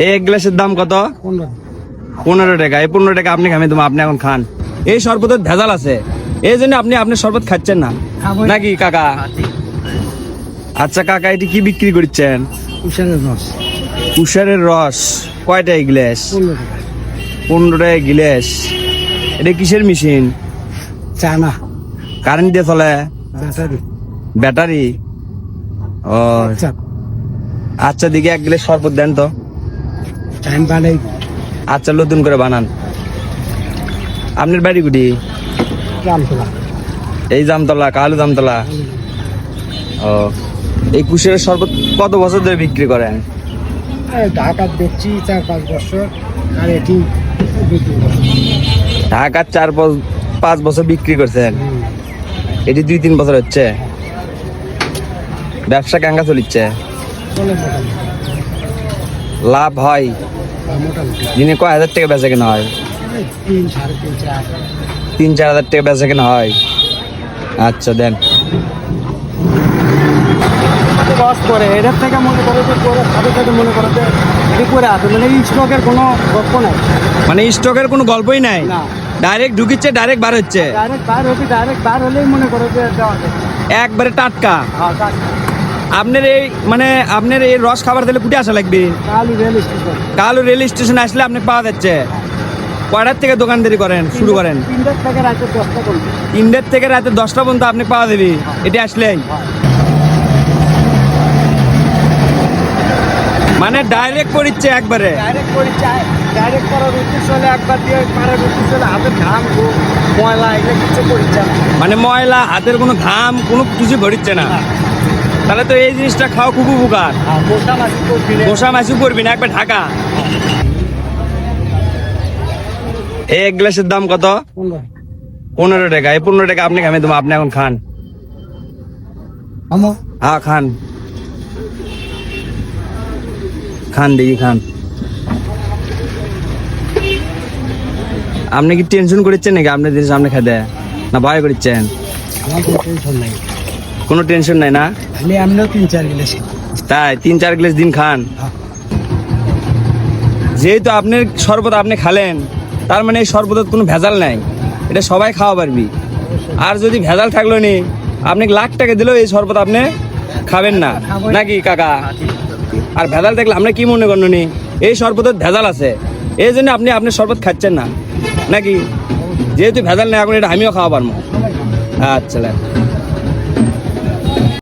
এক গ্লাসের দাম কত? 15 টাকা। এই 15 টাকা আপনি খাবেন, আপনি এখন খান। এই শরবতের ভেজাল আছে, এই জন্য আপনি আপনার শরবত খাচ্ছেন না নাকি কাকা? আচ্ছা কাকা, এটি কি বিক্রি করছেন? উষারের রস। কয়টা গ্লাস? 15 টাকা গ্লাস। এটা কিসের মেশিন? চানা কারেন্ট দিয়ে চলে? ব্যাটারি। ব্যাটারি। ও আচ্ছা, দিকে এক গ্লাস শরবত দেন তো। টাইম বানাই। আচ্ছা, নতুন করে বানান। আপনার বাড়ি কুটি? এই জামতলা, কালু জামতলা। ও, এই কুশের শরবত কত বছর ধরে বিক্রি করেন? ঢাকা দেখছি 4-5 বছর, আর এটি বিক্রি করি। ঢাকার 4-5 বছর বিক্রি করছেন, এটি 2-3 বছর হচ্ছে। ব্যবসা কেঙ্গা চলিচ্ছে? লাভ হয়? দিনে কয় হাজার টাকা বেচা কেনা হয়? 3-4 হাজার টাকা বেচা কেনা হয়। আচ্ছা দেন। লস করে এটার থেকে মনে করো যে সাথে সাথে মনে করো যে এটি করে আছে, মানে স্টকের কোনো গল্প নাই। মানে স্টকের কোনো গল্পই নাই, না। ডাইরেক্ট ঢুকিচ্ছে, ডাইরেক্ট বার হচ্ছে। ডাইরেক্ট বার হলেই মনে করো যে একবারে টাটকা। আপনার এই মানে আপনার এই রস খাবার দিলে কুটে আসা লাগবে? কালু রেল স্টেশন আসলে আপনি পাওয়া যাচ্ছে। কয়টার থেকে দোকানদারি করেন, শুরু করেন? 3টার থেকে রাতে 10টা পর্যন্ত। 3টার থেকে রাতে 10টা পর্যন্ত আপনি পাওয়া যাবে এটা আসলেই। মানে ডাইরেক্ট করিচ্ছে একবারে? ডাইরেক্ট করার উদ্দেশ্য হলে একবার দিয়ে মারার উদ্দেশ্য হলে হাতের ঘাম ময়লা এগুলো কিছু করিচ্ছে না। মানে ময়লা, হাতের কোনো ঘাম, কোনো কিছু ভরিচ্ছে না। তাহলে তো এই জিনিসটা খাওয়া খুব উপকার। মশা মাছি করবি না, একবার ঢাকা। এক গ্লাসের দাম কত? 15 টাকা। এই 15 টাকা আপনি খাবেন, আপনি এখন খান। হ্যাঁ খান, খান দেখি খান। আপনি কি টেনশন করছেন নাকি আপনার জিনিস আপনি খেতে, না ভয় করছেন? কোনো টেনশন নাই না? আমিও 3-4 গ্লাস। তাই 3-4 গ্লাস দিন খান। যেহেতু আপনার শরবত আপনি খালেন, তার মানে এই শরবতের কোনো ভেজাল নাই, এটা সবাই খাওয়া পারবি। আর যদি ভেজাল থাকলো নি, আপনি লাখ টাকা দিলেও এই শরবত আপনি খাবেন না নাকি কাকা? আর ভেজাল থাকলে আপনি কি মনে করেন নি এই শরবতের ভেজাল আছে, এই জন্য আপনি আপনার শরবত খাচ্ছেন না নাকি? যেহেতু ভেজাল নেই, এখন এটা আমিও খাওয়া পারবো। আচ্ছা।